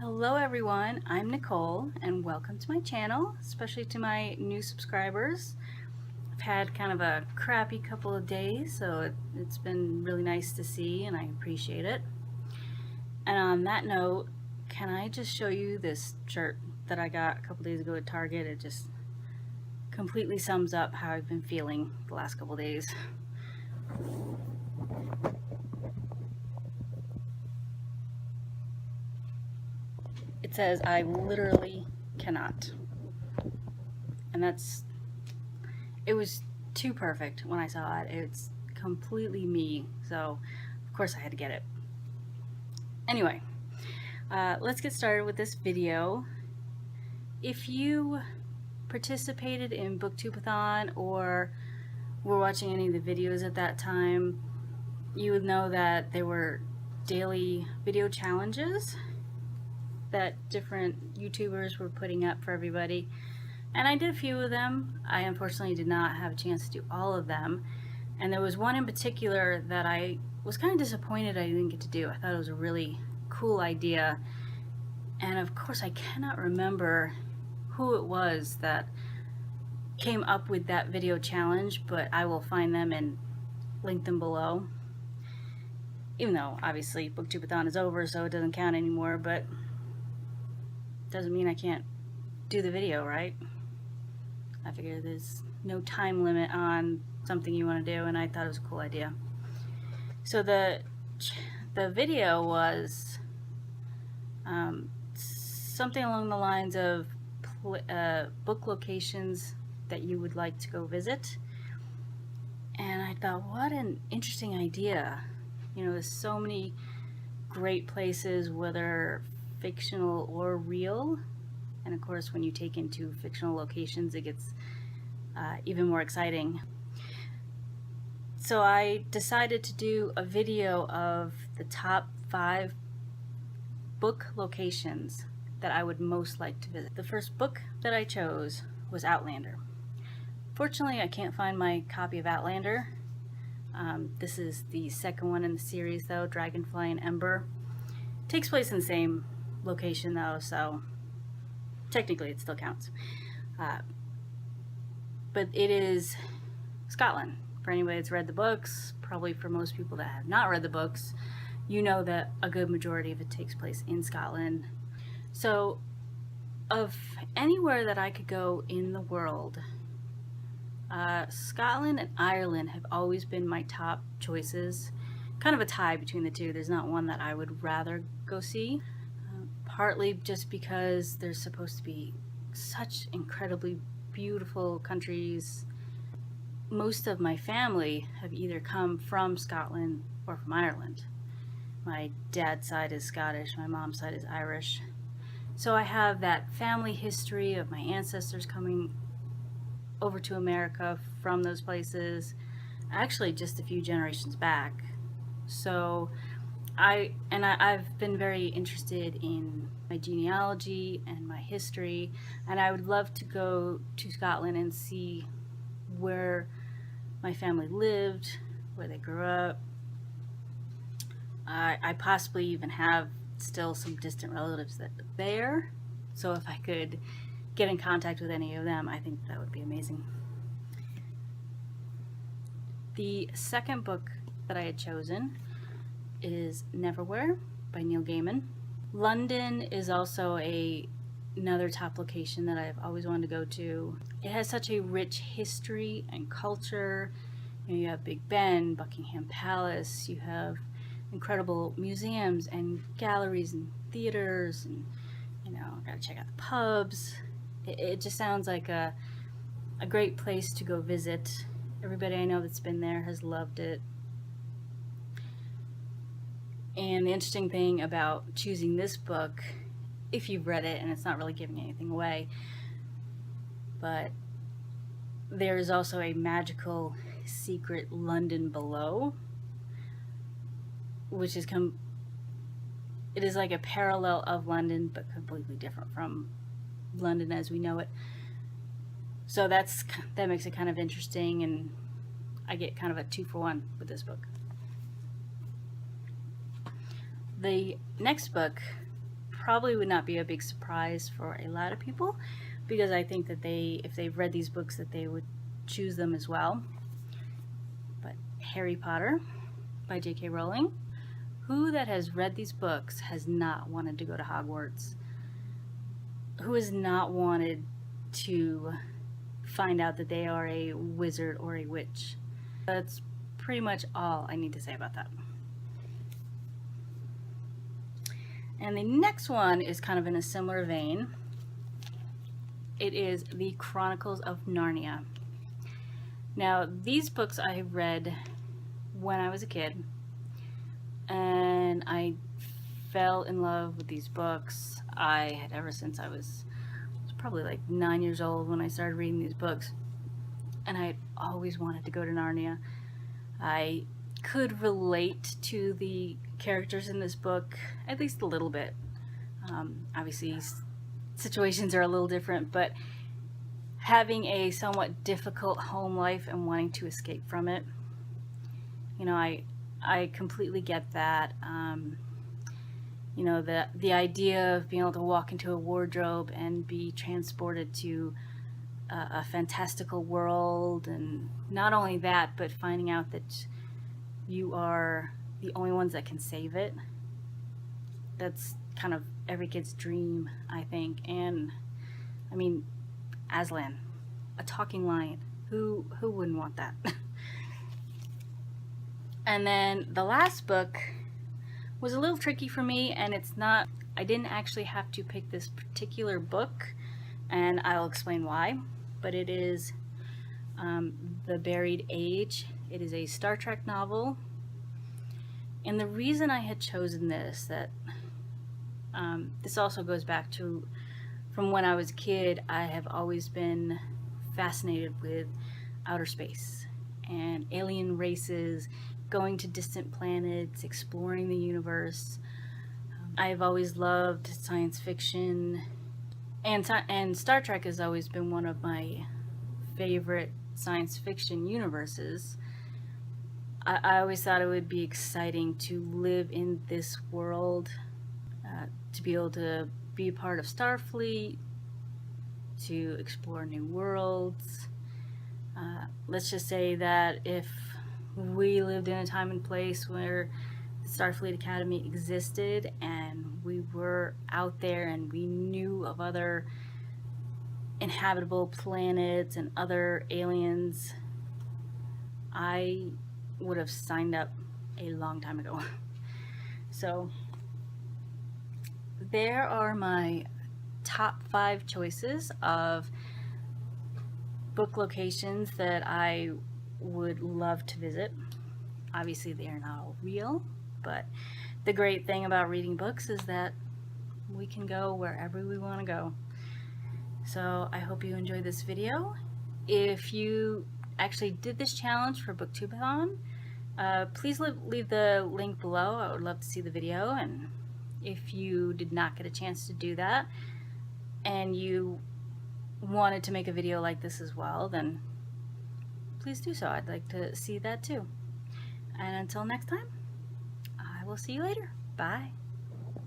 Hello everyone, I'm Nicole and welcome to my channel, especially to my new subscribers. I've had kind of a crappy couple of days, so it's been really nice to see and I appreciate it. And on that note, can I just show you this shirt that I got a couple days ago at Target? It just completely sums up how I've been feeling the last couple days. It says, "I literally cannot." And it was too perfect when I saw it. It's completely me, so of course I had to get it. Anyway, let's get started with this video. If you participated in BookTube-A-Thon or were watching any of the videos at that time, you would know that there were daily video challenges that different YouTubers were putting up for everybody, and I did a few of them. I unfortunately did not have a chance to do all of them, and there was one in particular that I was kind of disappointed I didn't get to do. I thought it was a really cool idea, and of course I cannot remember who it was that came up with that video challenge, but I will find them and link them below, even though obviously BookTube-A-Thon is over, so it doesn't count anymore, but doesn't mean I can't do the video, right? I figure there's no time limit on something you want to do, and I thought it was a cool idea. So the video was something along the lines of book locations that you would like to go visit, and I thought, what an interesting idea. You know, there's so many great places, whether fictional or real, and of course when you take into fictional locations it gets even more exciting. So I decided to do a video of the top 5 book locations that I would most like to visit. The first book that I chose was Outlander. Fortunately, I can't find my copy of Outlander. This is the second one in the series though, Dragonfly and Ember. It takes place in the same location though, so technically it still counts. But it is Scotland. For anybody that's read the books, probably for most people that have not read the books, you know that a good majority of it takes place in Scotland. So of anywhere that I could go in the world, Scotland and Ireland have always been my top choices. Kind of a tie between the two. There's not one that I would rather go see. Partly just because they're supposed to be such incredibly beautiful countries. Most of my family have either come from Scotland or from Ireland. My dad's side is Scottish, my mom's side is Irish. So I have that family history of my ancestors coming over to America from those places, actually just a few generations back. So I've been very interested in my genealogy and my history, and I would love to go to Scotland and see where my family lived, where they grew up. I possibly even have still some distant relatives that live there, so if I could get in contact with any of them, I think that would be amazing. The second book that I had chosen is Neverwhere by Neil Gaiman. London is also another top location that I've always wanted to go to. It has such a rich history and culture. You have Big Ben, Buckingham Palace, you have incredible museums and galleries and theaters, and gotta check out the pubs. It just sounds like a great place to go visit. Everybody I know that's been there has loved it. And the interesting thing about choosing this book, if you've read it, and it's not really giving anything away, but there is also a magical secret London below, which is it is like a parallel of London, but completely different from London as we know it. So that makes it kind of interesting, and I get kind of a 2-for-1 with this book. The next book probably would not be a big surprise for a lot of people, because I think that if they've read these books, that they would choose them as well. But Harry Potter by J.K. Rowling. Who that has read these books has not wanted to go to Hogwarts? Who has not wanted to find out that they are a wizard or a witch? That's pretty much all I need to say about that. And the next one is kind of in a similar vein. It is The Chronicles of Narnia. Now, these books I read when I was a kid, and I fell in love with these books. I had ever since I was probably like 9 years old when I started reading these books, and I always wanted to go to Narnia. I could relate to the characters in this book at least a little bit. Obviously situations are a little different, but having a somewhat difficult home life and wanting to escape from it, you know, I completely get that. You know, the idea of being able to walk into a wardrobe and be transported to a fantastical world, and not only that, but finding out that you are the only ones that can save it. That's kind of every kid's dream, I think. And I mean, Aslan, a talking lion. Who wouldn't want that? And then the last book was a little tricky for me, and I didn't actually have to pick this particular book, and I'll explain why, but it is The Buried Age. It is a Star Trek novel, and the reason I had chosen this, this also goes back to from when I was a kid. I have always been fascinated with outer space and alien races, going to distant planets, exploring the universe. I've always loved science fiction, and Star Trek has always been one of my favorite science fiction universes. I always thought it would be exciting to live in this world, to be able to be a part of Starfleet, to explore new worlds. Let's just say that if we lived in a time and place where the Starfleet Academy existed and we were out there and we knew of other inhabitable planets and other aliens, I would have signed up a long time ago. So there are my top 5 choices of book locations that I would love to visit. Obviously they are not all real, but the great thing about reading books is that we can go wherever we want to go. So I hope you enjoyed this video. If you actually did this challenge for BookTube-A-Thon, please leave the link below. I would love to see the video. And if you did not get a chance to do that and you wanted to make a video like this as well, then please do so. I'd like to see that too. And until next time, I will see you later. Bye.